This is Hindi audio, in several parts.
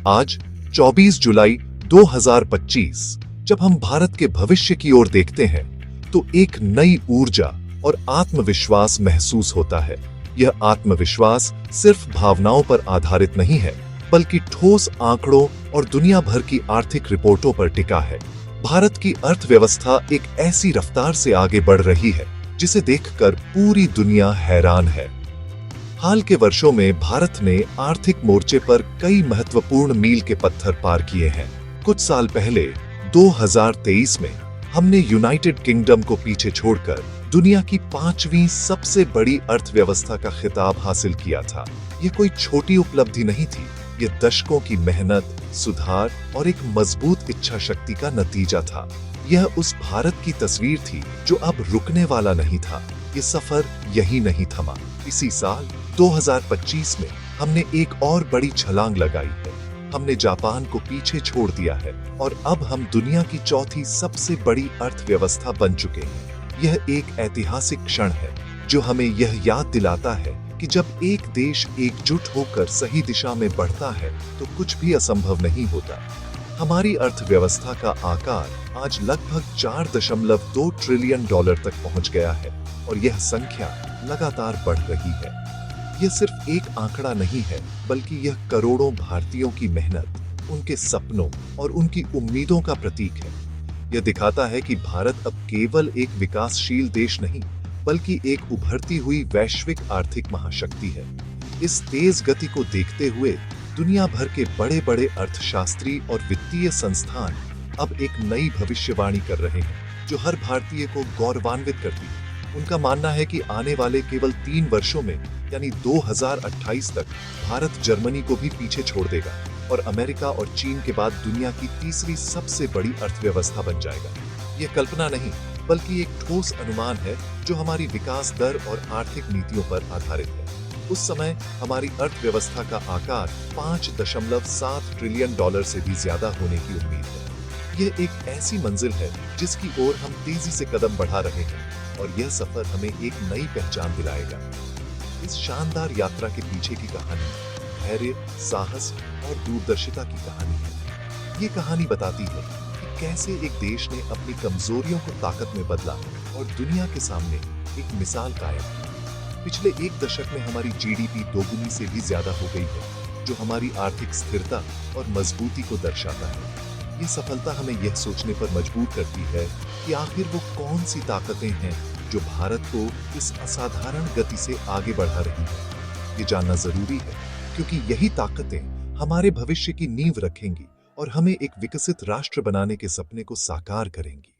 आज 24 जुलाई 2025 जब हम भारत के भविष्य की ओर देखते हैं तो एक नई ऊर्जा और आत्मविश्वास महसूस होता है। यह आत्मविश्वास सिर्फ भावनाओं पर आधारित नहीं है, बल्कि ठोस आंकड़ों और दुनिया भर की आर्थिक रिपोर्टों पर टिका है। भारत की अर्थव्यवस्था एक ऐसी रफ्तार से आगे बढ़ रही है जिसे देखकर पूरी दुनिया हैरान है। हाल के वर्षों में भारत ने आर्थिक मोर्चे पर कई महत्वपूर्ण मील के पत्थर पार किए हैं। कुछ साल पहले 2023 में हमने यूनाइटेड किंगडम को पीछे छोड़कर दुनिया की 5वीं सबसे बड़ी अर्थव्यवस्था का खिताब हासिल किया था। यह कोई छोटी उपलब्धि नहीं थी, यह दशकों की मेहनत, सुधार और एक मजबूत इच्छा शक्ति का नतीजा था। यह उस भारत की तस्वीर थी जो अब रुकने वाला नहीं था। ये सफर यही नहीं थमा। इसी साल 2025 में हमने एक और बड़ी छलांग लगाई है। हमने जापान को पीछे छोड़ दिया है और अब हम दुनिया की चौथी सबसे बड़ी अर्थव्यवस्था बन चुके हैं। यह एक ऐतिहासिक क्षण है जो हमें यह याद दिलाता है कि जब एक देश एकजुट होकर सही दिशा में बढ़ता है तो कुछ भी असंभव नहीं होता। हमारी अर्थव्यवस्था का आकार आज लगभग 4.2 ट्रिलियन डॉलर तक पहुंच गया है और यह संख्या लगातार बढ़ रही है। यह सिर्फ एक आंकड़ा नहीं है, बल्कि यह करोड़ों भारतीयों की मेहनत, उनके सपनों और उनकी उम्मीदों का प्रतीक है। यह दिखाता है कि भारत अब केवल एक विकासशील देश नहीं, बल्कि एक उभरती हुई वैश्विक आर्थिक महाशक्ति है। इस तेज गति को देखते हुए दुनिया भर के बड़े बड़े अर्थशास्त्री और वित्तीय संस्थान अब एक नई भविष्यवाणी कर रहे हैं जो हर भारतीय को गौरवान्वित करती है। उनका मानना है कि आने वाले केवल 3 वर्षों में यानी 2028 तक भारत जर्मनी को भी पीछे छोड़ देगा और अमेरिका और चीन के बाद दुनिया की तीसरी सबसे बड़ी अर्थव्यवस्था बन जाएगा। यह कल्पना नहीं, बल्कि एक ठोस अनुमान है जो हमारी विकास दर और आर्थिक नीतियों पर आधारित है। उस समय हमारी अर्थव्यवस्था का आकार 5.7 ट्रिलियन डॉलर से भी ज्यादा होने की उम्मीद है। यह एक ऐसी मंजिल है जिसकी ओर हम तेजी से कदम बढ़ा रहे हैं और यह सफर हमें एक नई पहचान दिलाएगा। इस शानदार यात्रा के पीछे की कहानी धैर्य, साहस और दूरदर्शिता की कहानी है। ये कहानी बताती है कि कैसे एक देश ने अपनी कमजोरियों को ताकत में बदला और दुनिया के सामने एक मिसाल कायम की। पिछले 1 दशक में हमारी जीडीपी दोगुनी से भी ज्यादा हो गई है, जो हमारी आर्थिक स्थिरता और मजबूती को दर्शाता है। ये सफलता हमें यह सोचने पर मजबूर करती है कि आखिर वो कौन सी ताकतें हैं जो भारत को इस असाधारण गति से आगे बढ़ा रही है। ये जानना जरूरी है, क्योंकि यही ताकतें हमारे भविष्य की नींव रखेंगी और हमें एक विकसित राष्ट्र बनाने के सपने को साकार करेंगी।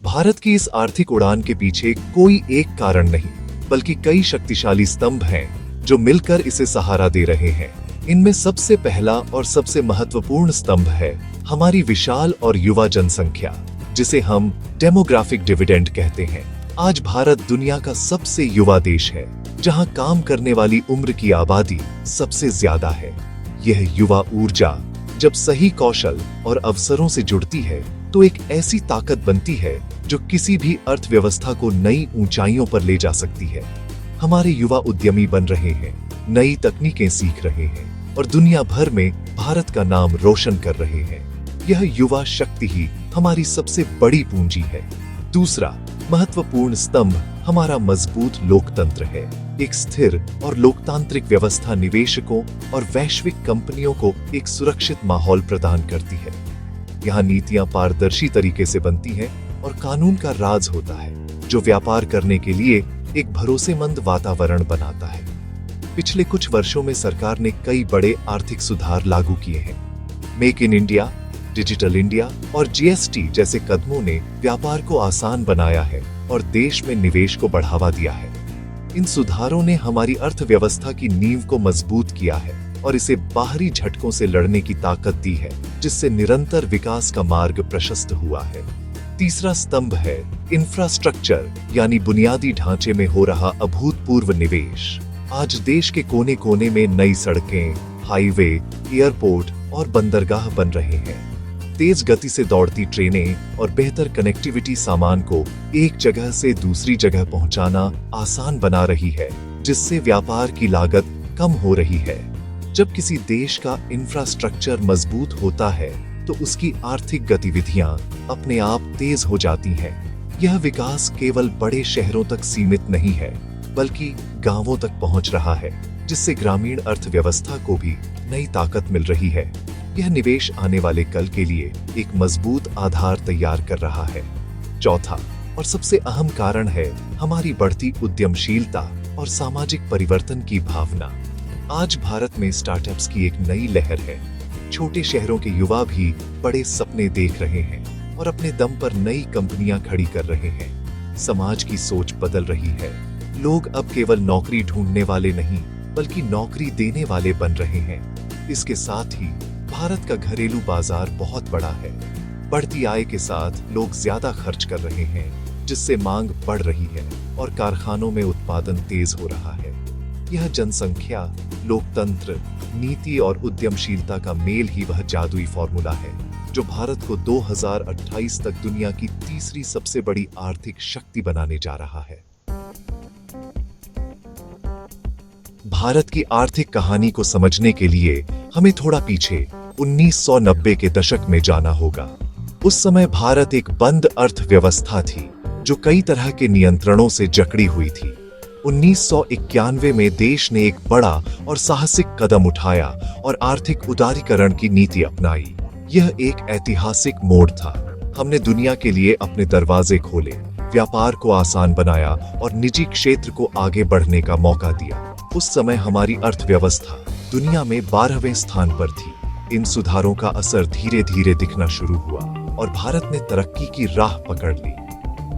भारत की इस आर्थिक उड़ान के पीछे कोई एक कारण नहीं, बल्कि कई शक्तिशाली स्तंभ हैं जो मिलकर इसे सहारा दे रहे हैं। इनमें सबसे पहला और सबसे महत्वपूर्ण स्तंभ है हमारी विशाल और युवा जनसंख्या, जिसे हम डेमोग्राफिक डिविडेंड कहते हैं। आज भारत दुनिया का सबसे युवा देश है, जहां काम करने वाली उम्र की आबादी सबसे ज्यादा है। यह युवा ऊर्जा जब सही कौशल और अवसरों से जुड़ती है तो एक ऐसी ताकत बनती है जो किसी भी अर्थव्यवस्था को नई ऊंचाइयों पर ले जा सकती है। हमारे युवा उद्यमी बन रहे हैं, नई तकनीकें सीख रहे हैं और दुनिया भर में भारत का नाम रोशन कर रहे हैं। यह युवा शक्ति ही हमारी सबसे बड़ी पूंजी है। दूसरा महत्वपूर्ण स्तंभ हमारा मजबूत लोकतंत्र है। एक स्थिर और लोकतांत्रिक व्यवस्था निवेशकों और वैश्विक कंपनियों को एक सुरक्षित माहौल प्रदान करती है। यहाँ नीतियां पारदर्शी तरीके से बनती हैं और कानून का राज होता है, जो व्यापार करने के लिए एक भरोसेमंद वातावरण बनाता है। पिछले कुछ वर्षों में सरकार ने कई बड़े आर्थिक सुधार लागू किए हैं। Make in India, digital India और जीएसटी जैसे कदमों ने व्यापार को आसान बनाया है और देश में निवेश को बढ़ावा दिया है। इन सुधारों ने हमारी अर्थव्यवस्था की नींव को मजबूत किया है और इसे बाहरी झटकों से लड़ने की ताकत दी है, जिससे निरंतर विकास का मार्ग प्रशस्त हुआ है। तीसरा स्तंभ है इंफ्रास्ट्रक्चर, यानी बुनियादी ढांचे में हो रहा अभूतपूर्व निवेश। आज देश के कोने कोने में नई सड़कें, हाईवे, एयरपोर्ट और बंदरगाह बन रहे हैं। तेज गति से दौड़ती ट्रेनें और बेहतर कनेक्टिविटी सामान को एक जगह से दूसरी जगह पहुंचाना आसान बना रही है, जिससे व्यापार की लागत कम हो रही है। जब किसी देश का इंफ्रास्ट्रक्चर मजबूत होता है तो उसकी आर्थिक गतिविधियां अपने आप तेज हो जाती हैं। यह विकास केवल बड़े शहरों तक सीमित नहीं है, बल्कि गांवों तक पहुंच रहा है, जिससे ग्रामीण अर्थव्यवस्था को भी नई ताकत मिल रही है। यह निवेश आने वाले कल के लिए एक मजबूत आधार तैयार कर रहा है। चौथा और सबसे अहम कारण है हमारी बढ़ती उद्यमशीलता और सामाजिक परिवर्तन की भावना। आज भारत में स्टार्टअप्स की एक नई लहर है। छोटे शहरों के युवा भी बड़े सपने देख रहे हैं और अपने दम पर नई कंपनियां खड़ी कर रहे हैं। समाज की सोच बदल रही है। लोग अब केवल नौकरी ढूंढने वाले नहीं, बल्कि नौकरी देने वाले बन रहे हैं। इसके साथ ही भारत का घरेलू बाजार बहुत बड़ा है। बढ़ती आय के साथ लोग ज्यादा खर्च कर रहे हैं, जिससे मांग बढ़ रही है और कारखानों में उत्पादन तेज हो रहा है। यह जनसंख्या, लोकतंत्र, नीति और उद्यमशीलता का मेल ही वह जादुई फॉर्मूला है जो भारत को 2028 तक दुनिया की तीसरी सबसे बड़ी आर्थिक शक्ति बनाने जा रहा है। भारत की आर्थिक कहानी को समझने के लिए हमें थोड़ा पीछे 1990 के दशक में जाना होगा। उस समय भारत एक बंद अर्थव्यवस्था थी जो कई तरह के नियंत्रणों से जकड़ी हुई थी। 1991 में देश ने एक बड़ा और साहसिक कदम उठाया और आर्थिक उदारीकरण की नीति अपनाई। यह एक ऐतिहासिक मोड़ था। हमने दुनिया के लिए अपने दरवाजे खोले, व्यापार को आसान बनाया और निजी क्षेत्र को आगे बढ़ने का मौका दिया। उस समय हमारी अर्थव्यवस्था दुनिया में 12वें स्थान पर थी। इन सुधारों का असर धीरे धीरे दिखना शुरू हुआ और भारत ने तरक्की की राह पकड़ ली।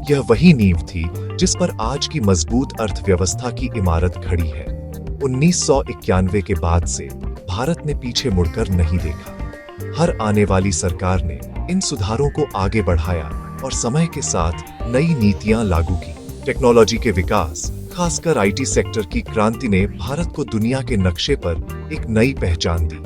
यह वही नींव थी जिस पर आज की मजबूत अर्थव्यवस्था की इमारत खड़ी है। 1991 के बाद से भारत ने पीछे मुड़कर नहीं देखा। हर आने वाली सरकार ने इन सुधारों को आगे बढ़ाया और समय के साथ नई नीतियां लागू की। टेक्नोलॉजी के विकास, खासकर आईटी सेक्टर की क्रांति ने भारत को दुनिया के नक्शे पर एक नई पहचान दी।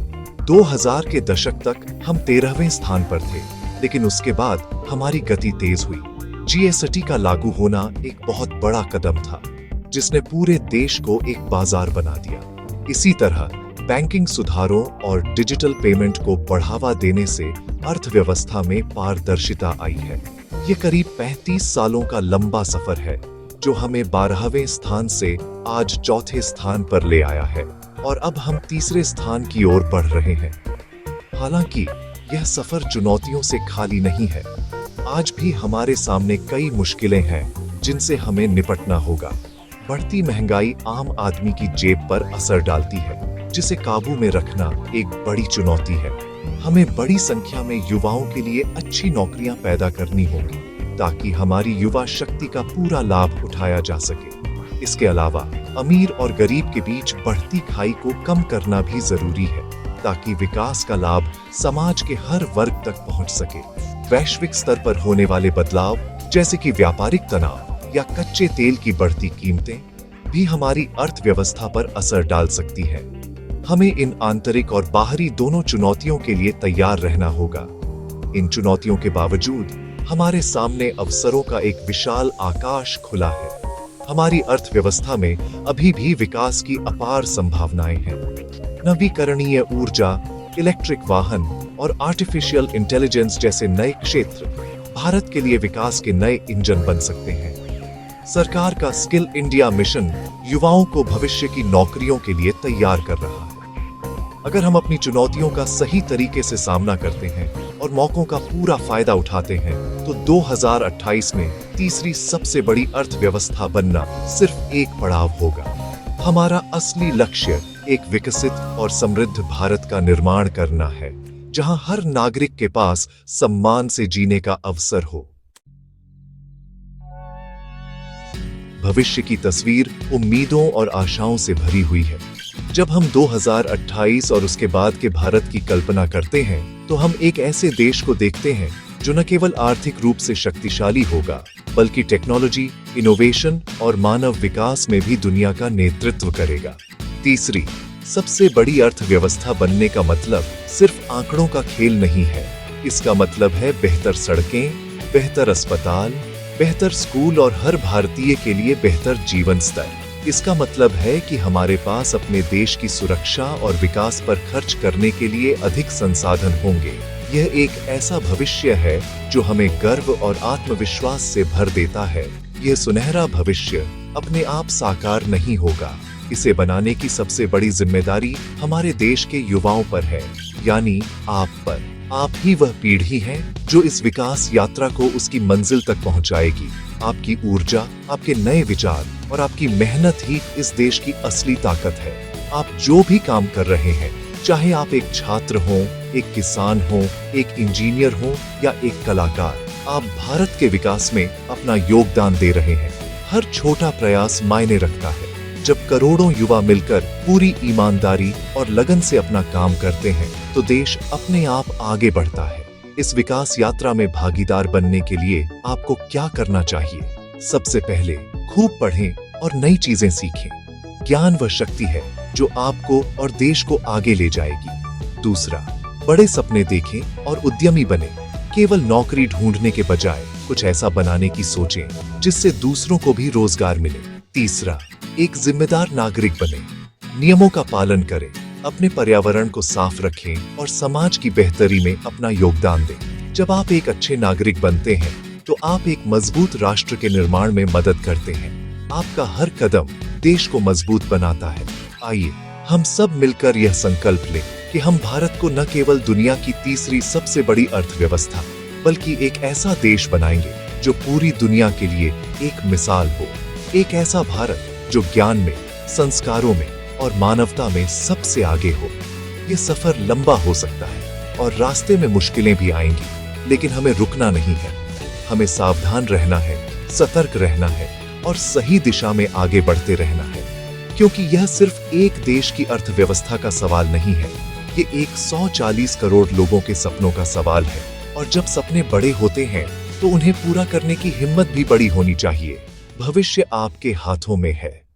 2000 के दशक तक हम 13वें स्थान पर थे, लेकिन उसके बाद हमारी गति तेज हुई। जीएसटी का लागू होना एक बहुत बड़ा कदम था, जिसने पूरे देश को एक बाजार बना दिया। इसी तरह बैंकिंग सुधारों और डिजिटल पेमेंट को बढ़ावा देने से अर्थव्यवस्था में पारदर्शिता आई है। ये करीब 35 सालों का लंबा सफर है जो हमें 12वें स्थान से आज चौथे स्थान पर ले आया है और अब हम तीसरे स्थान की ओर बढ़ रहे हैं। हालांकि यह सफर चुनौतियों से खाली नहीं है। आज भी हमारे सामने कई मुश्किलें हैं जिनसे हमें निपटना होगा। बढ़ती महंगाई आम आदमी की जेब पर असर डालती है, जिसे काबू में रखना एक बड़ी चुनौती है। हमें बड़ी संख्या में युवाओं के लिए अच्छी नौकरियां पैदा करनी होंगी ताकि हमारी युवा शक्ति का पूरा लाभ उठाया जा सके। इसके अलावा अमीर और गरीब के बीच बढ़ती खाई को कम करना भी जरूरी है ताकि विकास का लाभ समाज के हर वर्ग तक पहुंच सके। वैश्विक स्तर पर होने वाले बदलाव, जैसे कि व्यापारिक तनाव या कच्चे तेल की बढ़ती कीमतें, भी हमारी अर्थव्यवस्था पर असर डाल सकती है। हमें इन आंतरिक और बाहरी दोनों चुनौतियों के लिए तैयार रहना होगा। इन चुनौतियों के बावजूद हमारे सामने अवसरों का एक विशाल आकाश खुला है। हमारी अर्थव्यवस्था में अभी भी विकास की अपार संभावनाएं हैं। नवीकरणीय ऊर्जा, इलेक्ट्रिक वाहन और आर्टिफिशियल इंटेलिजेंस जैसे नए क्षेत्र भारत के लिए विकास के नए इंजन बन सकते हैं। सरकार का स्किल इंडिया मिशन युवाओं को भविष्य की नौकरियों के लिए तैयार कर रहा है। अगर हम अपनी चुनौतियों का सही तरीके से सामना करते हैं और मौकों का पूरा फायदा उठाते हैं, तो 2028 में तीसरी सबसे बड़ी अर्थव्यवस्था बनना सिर्फ एक पड़ाव होगा। हमारा असली लक्ष्य एक विकसित और समृद्ध भारत का निर्माण करना है, जहां हर नागरिक के पास सम्मान से जीने का अवसर हो। भविष्य की तस्वीर उम्मीदों और आशाओं से भरी हुई है। जब हम 2028 और उसके बाद के भारत की कल्पना करते हैं, तो हम एक ऐसे देश को देखते हैं जो न केवल आर्थिक रूप से शक्तिशाली होगा, बल्कि टेक्नोलॉजी, इनोवेशन और मानव विकास में भी दुनिया का नेतृत्व करेगा। तीसरी सबसे बड़ी अर्थव्यवस्था बनने का मतलब सिर्फ आंकड़ों का खेल नहीं है। इसका मतलब है बेहतर सड़कें, बेहतर अस्पताल, बेहतर स्कूल और हर भारतीय के लिए बेहतर जीवन स्तर। इसका मतलब है कि हमारे पास अपने देश की सुरक्षा और विकास पर खर्च करने के लिए अधिक संसाधन होंगे। यह एक ऐसा भविष्य है जो हमें गर्व और आत्मविश्वास से भर देता है। यह सुनहरा भविष्य अपने आप साकार नहीं होगा। इसे बनाने की सबसे बड़ी जिम्मेदारी हमारे देश के युवाओं पर है, यानी आप पर। आप ही वह पीढ़ी है जो इस विकास यात्रा को उसकी मंजिल तक पहुंचाएगी। आपकी ऊर्जा, आपके नए विचार और आपकी मेहनत ही इस देश की असली ताकत है। आप जो भी काम कर रहे हैं, चाहे आप एक छात्र हो, एक किसान हो, एक इंजीनियर हो या एक कलाकार, आप भारत के विकास में अपना योगदान दे रहे हैं। हर छोटा प्रयास मायने रखता है। जब करोड़ों युवा मिलकर पूरी ईमानदारी और लगन से अपना काम करते हैं, तो देश अपने आप आगे बढ़ता है। इस विकास यात्रा में भागीदार बनने के लिए आपको क्या करना चाहिए? सबसे पहले खूब पढ़ें और नई चीजें सीखें। ज्ञान वह शक्ति है जो आपको और देश को आगे ले जाएगी। दूसरा, बड़े सपने देखें और उद्यमी बने। केवल नौकरी ढूंढने के बजाय कुछ ऐसा बनाने की सोचें जिससे दूसरों को भी रोजगार मिले। तीसरा, एक जिम्मेदार नागरिक बने। नियमों का पालन करें, अपने पर्यावरण को साफ रखें और समाज की बेहतरी में अपना योगदान दें। जब आप एक अच्छे नागरिक बनते हैं, तो आप एक मजबूत राष्ट्र के निर्माण में मदद करते हैं। आपका हर कदम देश को मजबूत बनाता है। आइए हम सब मिलकर यह संकल्प लें कि हम भारत को न केवल दुनिया की तीसरी सबसे बड़ी अर्थव्यवस्था, बल्कि एक ऐसा देश बनाएंगे जो पूरी दुनिया के लिए एक मिसाल हो। एक ऐसा भारत जो ज्ञान में, संस्कारों में और मानवता में सबसे आगे हो। ये सफर लंबा हो सकता है और रास्ते में मुश्किलें भी आएंगी, लेकिन हमें रुकना नहीं है। हमें सावधान रहना है, सतर्क रहना है और सही दिशा में आगे बढ़ते रहना है, क्योंकि यह सिर्फ एक देश की अर्थव्यवस्था का सवाल नहीं है। ये 140 करोड़ लोगों के सपनों का सवाल है। और जब सपने बड़े होते हैं, तो उन्हें पूरा करने की हिम्मत भी बड़ी होनी चाहिए। भविष्य आपके हाथों में है।